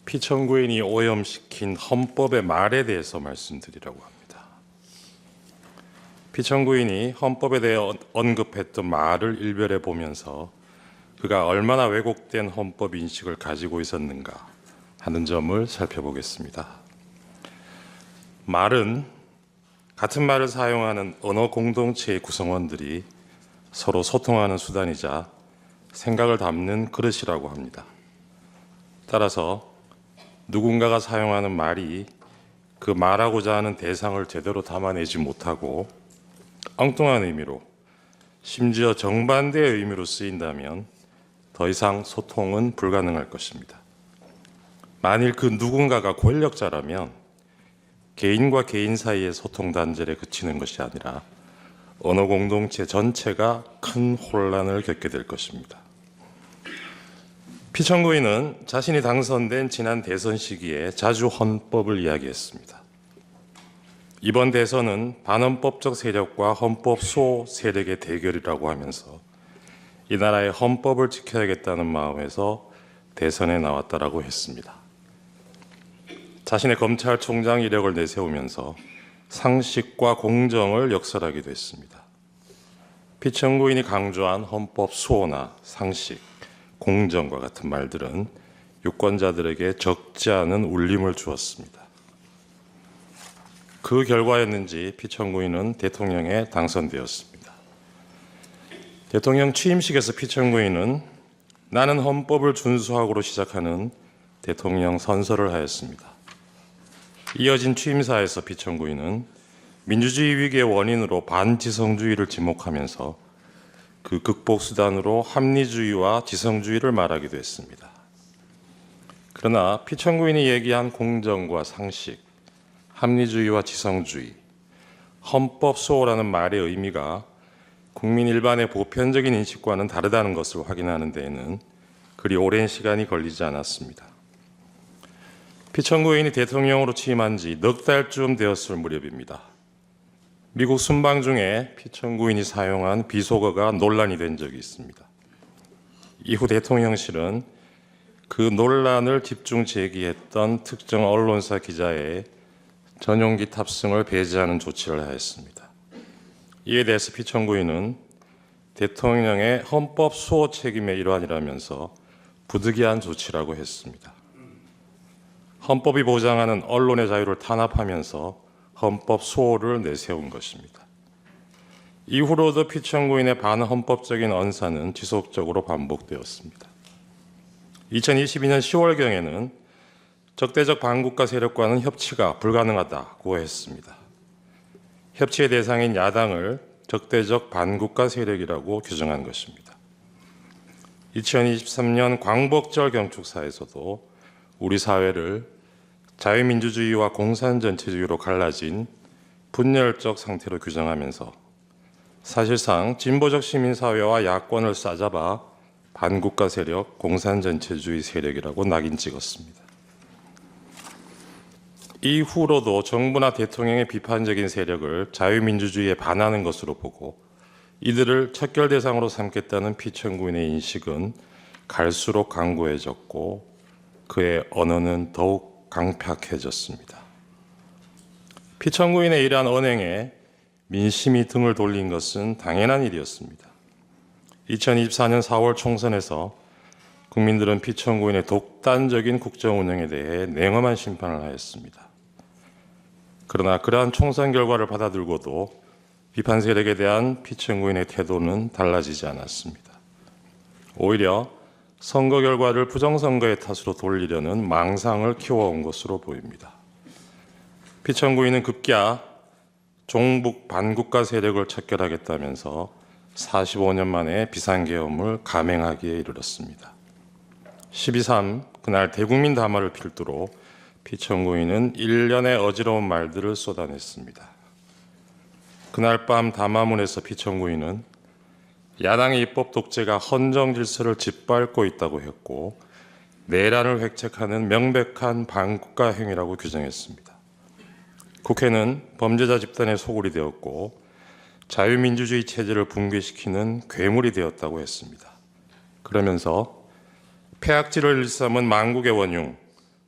피청구인이 오염시킨 헌법의 말에 대해서 말씀드리려고 합니다. 피청구인이 헌법에 대해 언급했던 말을 일별해 보면서 그가 얼마나 왜곡된 헌법 인식을 가지고 있었는가 하는 점을 살펴보겠습니다. 말은 같은 말을 사용하는 언어 공동체의 구성원들이 서로 소통하는 수단이자 생각을 담는 그릇이라고 합니다. 따라서 누군가가 사용하는 말이 그 말하고자 하는 대상을 제대로 담아내지 못하고 엉뚱한 의미로, 심지어 정반대의 의미로 쓰인다면 더 이상 소통은 불가능할 것입니다. 만일 그 누군가가 권력자라면 개인과 개인 사이의 소통 단절에 그치는 것이 아니라 언어 공동체 전체가 큰 혼란을 겪게 될 것입니다. 피청구인은 자신이 당선된 지난 대선 시기에 자주 헌법을 이야기했습니다. 이번 대선은 반헌법적 세력과 헌법 수호 세력의 대결이라고 하면서 이 나라의 헌법을 지켜야겠다는 마음에서 대선에 나왔다라고 했습니다. 자신의 검찰총장 이력을 내세우면서 상식과 공정을 역설하기도 했습니다. 피청구인이 강조한 헌법 수호나 상식, 공정과 같은 말들은 유권자들에게 적지 않은 울림을 주었습니다. 그 결과였는지 피청구인은 대통령에 당선되었습니다. 대통령 취임식에서 피청구인은 나는 헌법을 준수하고로 시작하는 대통령 선서를 하였습니다. 이어진 취임사에서 피청구인은 민주주의 위기의 원인으로 반지성주의를 지목하면서 그 극복 수단으로 합리주의와 지성주의를 말하기도 했습니다. 그러나 피청구인이 얘기한 공정과 상식, 합리주의와 지성주의, 헌법 수호라는 말의 의미가 국민 일반의 보편적인 인식과는 다르다는 것을 확인하는 데에는 그리 오랜 시간이 걸리지 않았습니다. 피청구인이 대통령으로 취임한 지 넉 달쯤 되었을 무렵입니다. 미국 순방 중에 피청구인이 사용한 비속어가 논란이 된 적이 있습니다. 이후 대통령실은 그 논란을 집중 제기했던 특정 언론사 기자의 전용기 탑승을 배제하는 조치를 하였습니다. 이에 대해서 피청구인은 대통령의 헌법 수호 책임의 일환이라면서 부득이한 조치라고 했습니다. 헌법이 보장하는 언론의 자유를 탄압하면서 헌법 수호를 내세운 것입니다. 이후로도 피청구인의 반헌법적인 언사는 지속적으로 반복되었습니다. 2022년 10월경에는 적대적 반국가 세력과는 협치가 불가능하다고 했습니다. 협치의 대상인 야당을 적대적 반국가 세력이라고 규정한 것입니다. 2023년 광복절 경축사에서도 우리 사회를 자유민주주의와 공산전체주의로 갈라진 분열적 상태로 규정하면서 사실상 진보적 시민사회와 야권을 싸잡아 반국가 세력, 공산전체주의 세력이라고 낙인 찍었습니다. 이후로도 정부나 대통령의 비판적인 세력을 자유민주주의에 반하는 것으로 보고 이들을 척결 대상으로 삼겠다는 피청구인의 인식은 갈수록 강고해졌고 그의 언어는 더욱 강팍해졌습니다. 피청구인의 이러한 언행에 민심이 등을 돌린 것은 당연한 일이었습니다. 2024년 4월 총선에서 국민들은 피청구인의 독단적인 국정 운영에 대해 냉엄한 심판을 하였습니다. 그러나 그러한 총선 결과를 받아들고도 비판 세력에 대한 피청구인의 태도는 달라지지 않았습니다. 오히려 선거 결과를 부정선거의 탓으로 돌리려는 망상을 키워온 것으로 보입니다. 피청구인은 급기야 종북 반국가 세력을 척결하겠다면서 45년 만에 비상계엄을 감행하기에 이르렀습니다. 12.3 그날 대국민 담화를 필두로 피청구인은 일련의 어지러운 말들을 쏟아냈습니다. 그날 밤 담화문에서 피청구인은 야당의 입법 독재가 헌정 질서를 짓밟고 있다고 했고 내란을 획책하는 명백한 반국가 행위라고 규정했습니다. 국회는 범죄자 집단의 소굴이 되었고 자유민주주의 체제를 붕괴시키는 괴물이 되었다고 했습니다. 그러면서 폐악질을 일삼은 만국의 원흉,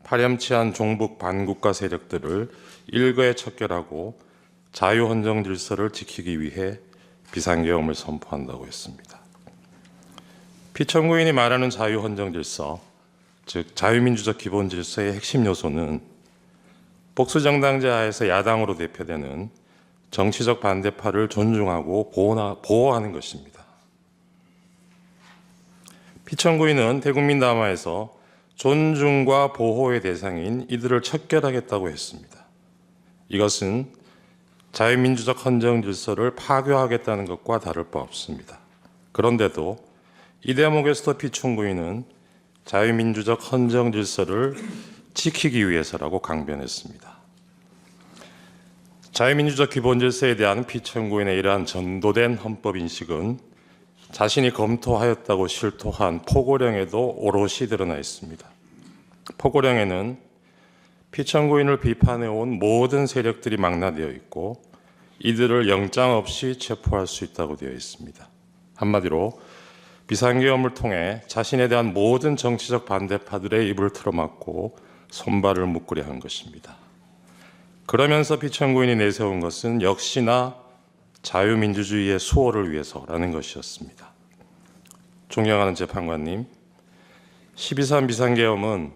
파렴치한 종북 반국가 세력들을 일거에 척결하고 자유헌정 질서를 지키기 위해 비상계엄을 선포한다고 했습니다. 피청구인이 말하는 자유헌정 질서, 즉 자유민주적 기본 질서의 핵심 요소는 복수정당제 하에서 야당으로 대표되는 정치적 반대파를 존중하고 보호하는 것입니다. 피청구인은 대국민 담화에서 존중과 보호의 대상인 이들을 척결하겠다고 했습니다. 이것은 자유민주적 헌정 질서를 파괴하겠다는 것과 다를 바 없습니다. 그런데도 이 대목에서도 피청구인은 자유민주적 헌정 질서를 지키기 위해서라고 강변했습니다. 자유민주적 기본 질서에 대한 피청구인의 이러한 전도된 헌법 인식은 자신이 검토하였다고 실토한 포고령에도 오롯이 드러나 있습니다. 포고령에는 피청구인을 비판해온 모든 세력들이 망라되어 있고 이들을 영장 없이 체포할 수 있다고 되어 있습니다. 한마디로 비상계엄을 통해 자신에 대한 모든 정치적 반대파들의 입을 틀어막고 손발을 묶으려 한 것입니다. 그러면서 피청구인이 내세운 것은 역시나 자유민주주의의 수호를 위해서라는 것이었습니다. 존경하는 재판관님, 12.3 비상계엄은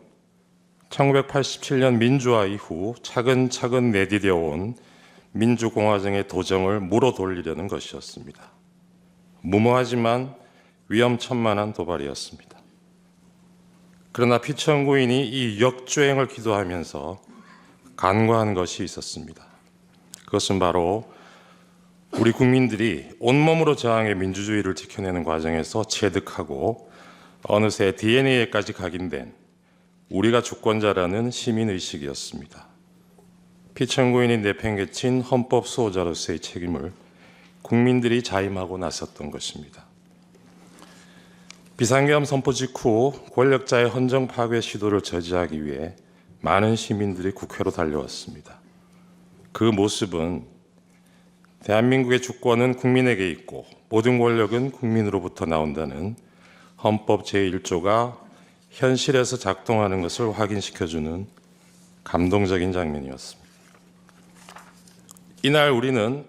1987년 민주화 이후 차근차근 내디뎌 온 민주공화정의 도정을 물어 돌리려는 것이었습니다. 무모하지만 위험천만한 도발이었습니다. 그러나 피청구인이 이 역주행을 기도하면서 간과한 것이 있었습니다. 그것은 바로 우리 국민들이 온몸으로 저항의 민주주의를 지켜내는 과정에서 체득하고 어느새 DNA에까지 각인된 우리가 주권자라는 시민의식이었습니다. 피청구인이 내팽개친 헌법 수호자로서의 책임을 국민들이 자임하고 나섰던 것입니다. 비상계엄 선포 직후 권력자의 헌정 파괴 시도를 저지하기 위해 많은 시민들이 국회로 달려왔습니다. 그 모습은 대한민국의 주권은 국민에게 있고 모든 권력은 국민으로부터 나온다는 헌법 제1조가 현실에서 작동하는 것을 확인시켜주는 감동적인 장면이었습니다. 이날 우리는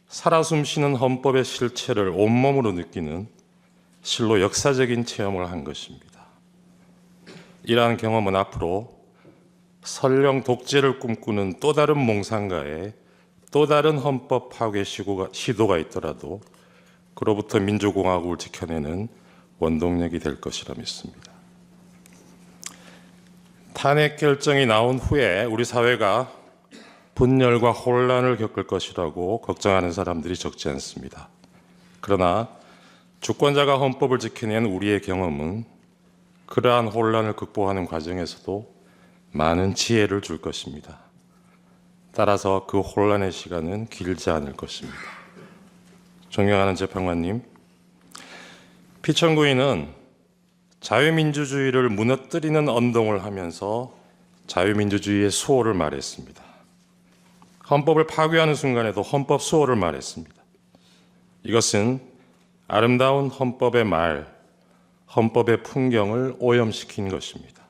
살아 숨쉬는 헌법의 실체를 온몸으로 느끼는 실로 역사적인 체험을 한 것입니다. 이러한 경험은 앞으로 설령 독재를 꿈꾸는 또 다른 몽상가의 또 다른 헌법 파괴 시도가 있더라도 그로부터 민주공화국을 지켜내는 원동력이 될 것이라 믿습니다. 탄핵 결정이 나온 후에 우리 사회가 분열과 혼란을 겪을 것이라고 걱정하는 사람들이 적지 않습니다. 그러나 주권자가 헌법을 지켜낸 우리의 경험은 그러한 혼란을 극복하는 과정에서도 많은 지혜를 줄 것입니다. 따라서 그 혼란의 시간은 길지 않을 것입니다. 존경하는 재판관님, 피청구인은 자유민주주의를 무너뜨리는 언동을 하면서 자유민주주의의 수호를 말했습니다. 헌법을 파괴하는 순간에도 헌법 수호를 말했습니다. 이것은 아름다운 헌법의 말, 헌법의 풍경을 오염시킨 것입니다.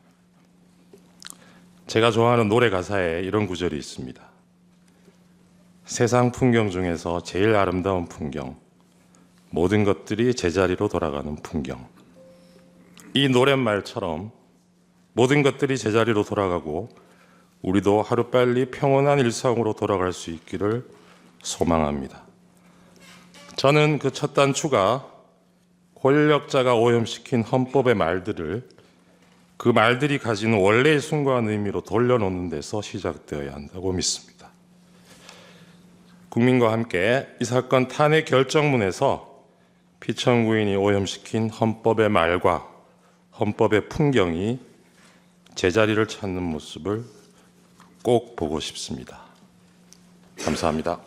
제가 좋아하는 노래 가사에 이런 구절이 있습니다. 세상 풍경 중에서 제일 아름다운 풍경, 모든 것들이 제자리로 돌아가는 풍경. 이 노랫말처럼 모든 것들이 제자리로 돌아가고 우리도 하루빨리 평온한 일상으로 돌아갈 수 있기를 소망합니다. 저는 그 첫 단추가 권력자가 오염시킨 헌법의 말들을 그 말들이 가지는 원래의 순수한 의미로 돌려놓는 데서 시작되어야 한다고 믿습니다. 국민과 함께 이 사건 탄핵 결정문에서 피청구인이 오염시킨 헌법의 말과 헌법의 풍경이 제자리를 찾는 모습을 꼭 보고 싶습니다. 감사합니다.